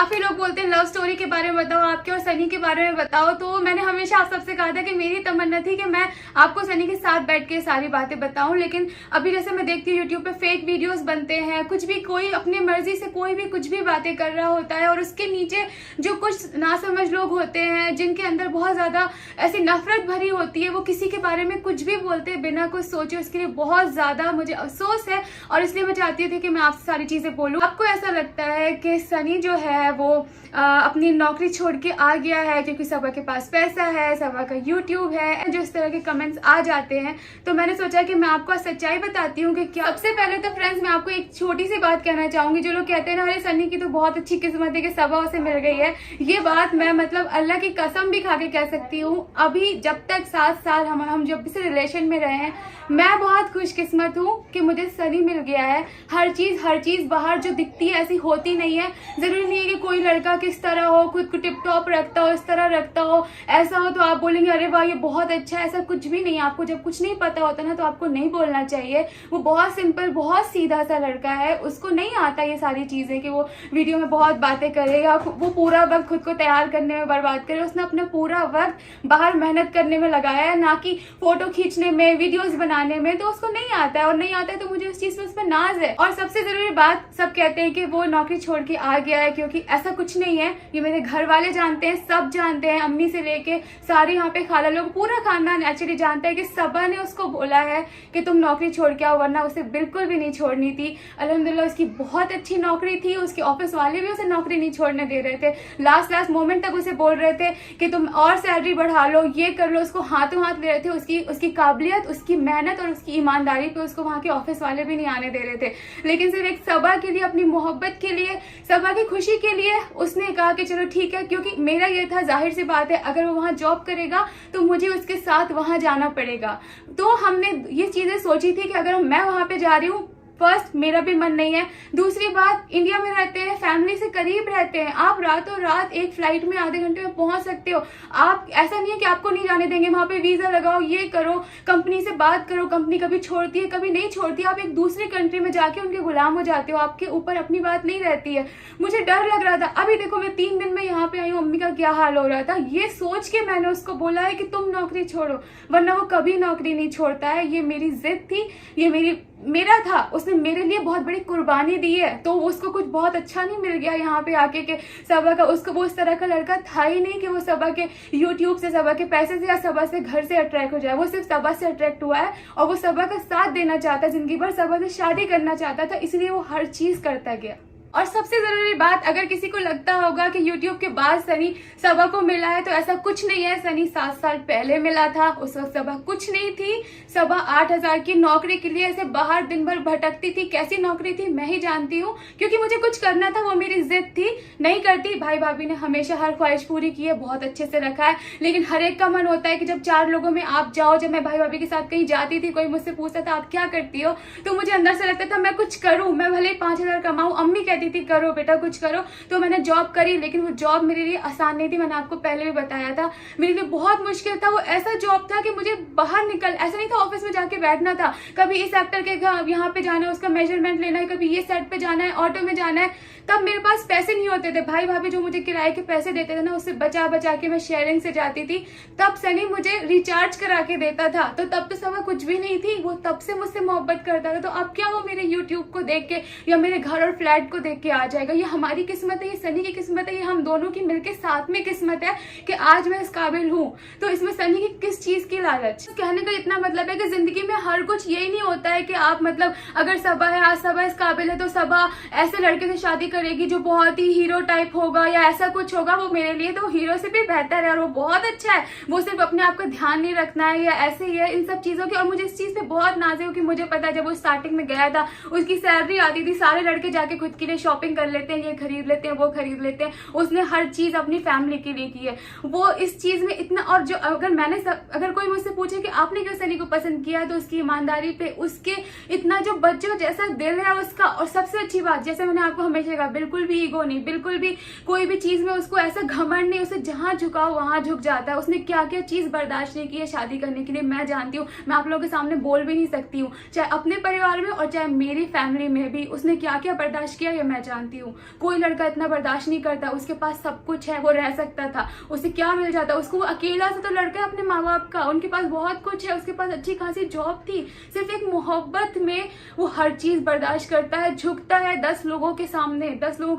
काफी लोग बोलते हैं लव स्टोरी के बारे में बताओ, आपके और सनी के बारे में बताओ। तो मैंने हमेशा आप सबसे कहा था कि मेरी तमन्ना थी कि मैं आपको सनी के साथ बैठ के सारी बातें बताऊं, लेकिन अभी जैसे मैं देखती हूँ यूट्यूब पे फेक वीडियोस बनते हैं, कुछ भी कोई अपनी मर्जी से कोई भी कुछ भी बातें कर रहा होता है और उसके नीचे जो कुछ नासमझ लोग होते हैं जिनके अंदर बहुत ज्यादा ऐसी नफरत भरी होती है, वो किसी के बारे में कुछ भी बोलते हैं बिना कुछ सोचे। उसके लिए बहुत ज्यादा मुझे अफसोस है और इसलिए मैं चाहती थी कि मैं आपसे सारी चीजें बोलूं। आपको ऐसा लगता है कि सनी जो है वो अपनी नौकरी छोड़ के आ गया है क्योंकि सबा के पास पैसा है, सबा का यूट्यूब है, जो इस तरह के कमेंट्स आ जाते हैं। तो मैंने सोचा कि मैं आपको सच्चाई बताती हूँ कि क्या। सबसे पहले तो फ्रेंड्स मैं आपको एक छोटी सी बात कहना चाहूंगी। जो लोग कहते हैं ना अरे सनी की तो बहुत अच्छी किस्मत है कि सबा उसे मिल गई है, ये बात मैं मतलब अल्लाह की कसम भी खा के कह सकती हूँ। अभी जब तक 7 साल हम जब से रिलेशन में रहे हैं, मैं बहुत खुशकिस्मत हूँ कि मुझे सनी मिल गया है। हर चीज बाहर जो दिखती है ऐसी होती नहीं है। जरूरी नहीं है कि कोई लड़का किस तरह हो, खुद को टिप टॉप रखता हो, इस तरह रखता हो, ऐसा हो तो आप बोलेंगे अरे वाह ये बहुत अच्छा है। ऐसा कुछ भी नहीं है। आपको जब कुछ नहीं पता होता ना तो आपको नहीं बोलना चाहिए। वो बहुत सिंपल, बहुत सीधा सा लड़का है। उसको नहीं आता ये सारी चीजें कि वो वीडियो में बहुत बातें करे या वो पूरा वक्त खुद को तैयार करने में बर्बाद करे। उसने अपना पूरा वक्त बाहर मेहनत करने में लगाया है, ना कि फोटो खींचने में, वीडियोस बनाने में। तो उसको नहीं आता है और नहीं आता है तो मुझे उस चीज पे उस पर नाज है। और सबसे जरूरी बात, सब कहते हैं कि वो नौकरी छोड़ के आ गया है, क्योंकि ऐसा कुछ नहीं है। ये मेरे घर वाले जानते हैं, सब जानते हैं, अम्मी से लेके सारे यहाँ पे खाला लोग, पूरा खानदान एक्चुअली जानता है कि सबा ने उसको बोला है कि तुम नौकरी छोड़ के आओ, वरना उसे बिल्कुल भी नहीं छोड़नी थी। अल्हम्दुलिल्लाह उसकी बहुत अच्छी नौकरी थी, उसके ऑफिस वाले भी उसे नौकरी नहीं छोड़ने दे रहे थे। लास्ट मोमेंट तक उसे बोल रहे थे कि तुम और सैलरी बढ़ा लो, ये कर लो। उसको हाथों हाथ ले रहे थे। उसकी काबिलियत, उसकी मेहनत और उसकी ईमानदारी पे उसको वहां के ऑफिस वाले भी नहीं आने दे रहे थे। लेकिन सिर्फ एक सबा के लिए, अपनी मोहब्बत के लिए, सबा की खुशी के लिए उसने कहा कि चलो ठीक है। क्योंकि मेरा ये था, जाहिर सी बात है, अगर वो वहां जॉब करेगा तो मुझे उसके साथ वहां जाना पड़ेगा। तो हमने ये चीजें सोची थी कि अगर मैं वहां पे जा रही हूँ, फर्स्ट मेरा भी मन नहीं है, दूसरी बात इंडिया में रहते हैं, फैमिली से करीब रहते हैं, आप रातों रात एक फ्लाइट में आधे घंटे में पहुंच सकते हो। आप ऐसा नहीं है कि आपको नहीं जाने देंगे, वहां पे वीजा लगाओ, ये करो, कंपनी से बात करो, कंपनी कभी छोड़ती है कभी नहीं छोड़ती। आप एक दूसरी कंट्री में जाके उनके गुलाम हो जाते हो, आपके ऊपर अपनी बात नहीं रहती है। मुझे डर लग रहा था। अभी देखो मैं 3 दिन में यहाँ पे आई हूँ, अम्मी का क्या हाल हो रहा था। ये सोच के मैंने उसको बोला है कि तुम नौकरी छोड़ो, वरना वो कभी नौकरी नहीं छोड़ता है। ये मेरी जिद थी, ये मेरा था। उसने मेरे लिए बहुत बड़ी कुर्बानी दी है, तो उसको कुछ बहुत अच्छा नहीं मिल गया यहाँ पे आके के सबा का। उसको वो उस तरह का लड़का था ही नहीं कि वो सबा के यूट्यूब से, सबा के पैसे से या सबा से घर से अट्रैक्ट हो जाए। वो सिर्फ सबा से अट्रैक्ट हुआ है और वो सबा का साथ देना चाहता, जिंदगी भर सबा से शादी करना चाहता था, इसलिए वो हर चीज करता गया। और सबसे जरूरी बात, अगर किसी को लगता होगा कि यूट्यूब के बाद सनी सबा को मिला है, तो ऐसा कुछ नहीं है। सनी 7 साल पहले मिला था, उस वक्त सबा कुछ नहीं थी। सबा 8,000 की नौकरी के लिए ऐसे बाहर दिन भर भटकती थी। कैसी नौकरी थी मैं ही जानती हूँ, क्योंकि मुझे कुछ करना था, वो मेरी जिद थी। नहीं करती। भाई भाभी ने हमेशा हर ख्वाहिश पूरी की है, बहुत अच्छे से रखा है। लेकिन हर एक का मन होता है कि जब 4 लोगों में आप जाओ। जब मैं भाई भाभी के साथ कहीं जाती थी, कोई मुझसे पूछता था आप क्या करती हो, तो मुझे अंदर से लगता था मैं कुछ करूं, मैं भले 5,000 कमाऊं। अम्मी कहती थी करो बेटा कुछ करो, तो मैंने जॉब करी। लेकिन वो जॉब मेरे लिए आसान नहीं थी, मैंने आपको पहले भी बताया था। मेरे लिए बहुत मुश्किल था। वो ऐसा जॉब था कि मुझे बाहर निकल, ऐसा नहीं था ऑफिस में जाके बैठना था। कभी इस एक्टर के यहाँ पे जाना है, उसका मेजरमेंट लेना है, कभी ये सेट पे जाना है, ऑटो में जाना है। तब मेरे पास पैसे नहीं होते थे। भाई भाभी जो मुझे किराए के पैसे देते थे ना, उससे बचा बचा के मैं शेयरिंग से जाती थी। तब सनी मुझे रिचार्ज करा के देता था। तो तब तो सब कुछ भी नहीं थी, वो तब से मुझसे मोहब्बत करता था। तो अब क्या वो मेरे यूट्यूब को देख के या मेरे घर और फ्लैट को देख के आ जाएगा? ये हमारी किस्मत है, ये सनी की किस्मत है, ये हम दोनों की मिलके साथ में किस्मत है कि आज मैं इस काबिल हूँ। तो इसमें सनी की किस चीज की लालच? कहने का इतना मतलब है कि जिंदगी में हर कुछ यही नहीं होता है कि आप मतलब अगर सबा है, आज सबा इस काबिल है, तो सबा ऐसे लड़के से शादी करेगी जो बहुत ही हीरो टाइप होगा या ऐसा कुछ होगा। वो मेरे लिए तो हीरो से भी बेहतर है और वो बहुत अच्छा है। वो सिर्फ अपने आप का ध्यान नहीं रखना है या ऐसे ही है, इन सब चीजों की। और मुझे इस चीज पे बहुत नाज है, क्योंकि मुझे पता है जब वो स्टार्टिंग में गया था, उसकी सैलरी आती थी, सारे लड़के जाके खुद के लिए शॉपिंग कर लेते हैं, ये खरीद लेते हैं, वो खरीद लेते हैं। उसने हर चीज अपनी फैमिली के लिए की है। वो इस चीज में इतना, और जो अगर कोई मुझसे पूछे कि आपने क्यों सनी को पसंद किया, तो उसकी ईमानदारी पे, उसके इतना जो बच्चों जैसा दिल है उसका। और सबसे अच्छी बात, जैसे मैंने आपको हमेशा कहा, बिल्कुल भी ईगो नहीं, बिल्कुल भी कोई भी चीज में उसको ऐसा घमंड नहीं। उसे जहां झुकाओ वहां झुक जाता है। उसने क्या क्या चीज बर्दाश्त नहीं की है शादी करने के लिए, मैं जानती हूँ। मैं आप लोगों के सामने बोल भी नहीं सकती हूँ, चाहे अपने परिवार में और चाहे मेरी फैमिली में भी उसने क्या क्या बर्दाश्त किया, ये मैं जानती हूँ। कोई लड़का इतना बर्दाश्त नहीं करता, उसके पास सब कुछ है, वो रह सकता था, उसे क्या मिल जाता, उसको वो अकेला सा तो लड़का है अपने माँ बाप का, उनके पास बहुत कुछ है, उसके पास अच्छी खासी जॉब थी, सिर्फ एक मोहब्बत में वो हर चीज बर्दाश्त करता है, झुकता है 10 लोगों के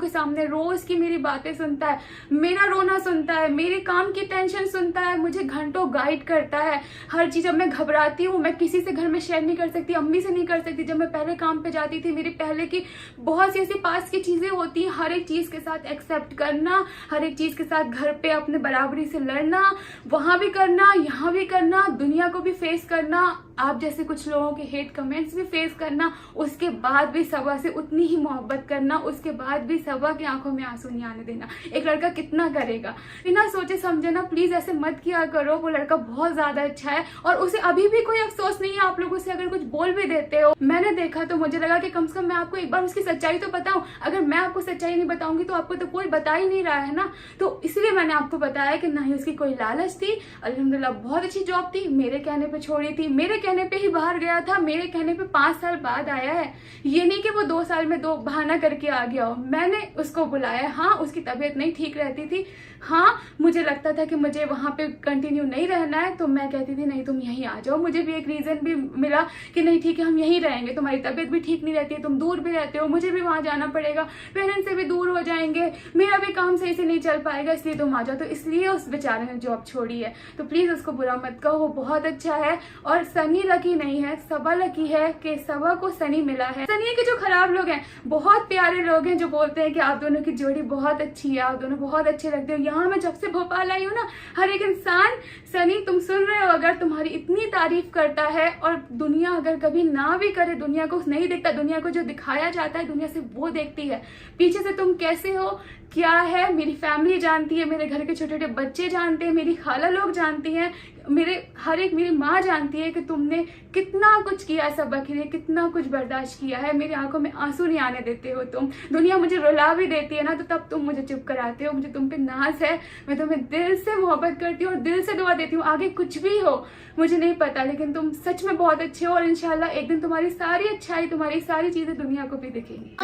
सामने रोज की मेरी बातें सुनता है, मेरा रोना सुनता है, मेरे काम की टेंशन सुनता है, मुझे घंटों गाइड करता है हर चीज। जब मैं घबराती हूँ, मैं किसी से घर में शेयर नहीं कर सकती, अम्मी से नहीं कर सकती, जब मैं पहले काम पे जाती थी, मेरी पहले की बहुत सी ऐसी पास की चीजें होती हैं, हर एक चीज के साथ एक्सेप्ट करना, हर एक चीज के साथ घर पे अपने बराबरी से लड़ना, वहां भी करना, यहाँ भी करना, दुनिया को भी फेस करना, आप जैसे कुछ लोगों के हेट कमेंट्स भी फेस करना, उसके बाद भी सबा से उतनी ही मोहब्बत करना, उसके बाद भी सबा की आंखों में आंसू नहीं आने देना। एक लड़का कितना करेगा, बिना सोचे समझे ना, प्लीज ऐसे मत किया करो। वो लड़का बहुत ज्यादा अच्छा है और उसे अभी भी कोई अफसोस नहीं है। आप लोग उसे अगर कुछ बोल भी देते हो, मैंने देखा तो मुझे लगा कि कम से कम मैं आपको एक बार उसकी सच्चाई तो बताऊं। अगर मैं आपको सच्चाई नहीं बताऊंगी तो आपको तो कोई बता ही नहीं रहा है ना, तो इसलिए मैंने आपको बताया कि नहीं उसकी कोई लालच थी, अल्हम्दुलिल्लाह बहुत अच्छी जॉब थी, मेरे कहने पे छोड़ी थी, मेरे कहने पे ही बाहर गया था, मेरे कहने पे 5 साल बाद आया है। ये नहीं कि वो 2 साल में 2 बहाना करके आ गया हो, मैंने उसको बुलाया। हाँ उसकी तबीयत नहीं ठीक रहती थी, हाँ मुझे लगता था कि मुझे वहां पे कंटिन्यू नहीं रहना है, तो मैं कहती थी नहीं तुम यहीं आ जाओ। मुझे भी एक रीजन भी मिला कि नहीं ठीक है हम यहीं रहेंगे, तुम्हारी तबीयत भी ठीक नहीं रहती है, तुम दूर भी रहते हो, मुझे भी वहां जाना पड़ेगा, पेरेंट्स से भी दूर हो जाएंगे, मेरा भी काम सही से नहीं चल पाएगा, इसलिए तुम आ जाओ। तो इसलिए उस बेचारे ने जॉब छोड़ी है, तो प्लीज उसको बुरा मत कहो, वो बहुत अच्छा है। और सनी लकी नहीं है, सबा लकी है कि सबा को सनी मिला है। सनी के जो खराब लोग हैं, बहुत प्यारे लोग हैं जो बोलते हैं कि आप दोनों की जोड़ी बहुत अच्छी है, आप दोनों बहुत अच्छे लगते हो। यहाँ मैं जब से भोपाल आई हूँ ना, हर एक इंसान, सनी तुम सुन रहे हो, अगर तुम्हारी इतनी तारीफ करता है, और दुनिया अगर कभी ना भी करे, दुनिया को नहीं देखता, दुनिया को जो दिखाया जाता है दुनिया से वो देखती है, पीछे से तुम कैसे हो क्या है, मेरी फैमिली जानती है, मेरे घर के छोटे छोटे बच्चे जानते हैं, मेरी खाला लोग जानती हैं, मेरे हर एक, मेरी माँ जानती है कि तुमने कितना कुछ किया सबा के लिए, कितना कुछ बर्दाश्त किया है। मेरी आंखों में आंसू नहीं आने देते हो तुम, दुनिया मुझे रुला भी देती है ना तो तब तुम मुझे चुप कराते हो। मुझे तुम पे नाज है, मैं तुम्हें दिल से मोहब्बत करती हूँ और दिल से दुआ देती हूँ। आगे कुछ भी हो मुझे नहीं पता, लेकिन तुम सच में बहुत अच्छे हो और इंशाल्लाह एक दिन तुम्हारी सारी अच्छाई, तुम्हारी सारी चीजें दुनिया को भी दिखेंगी।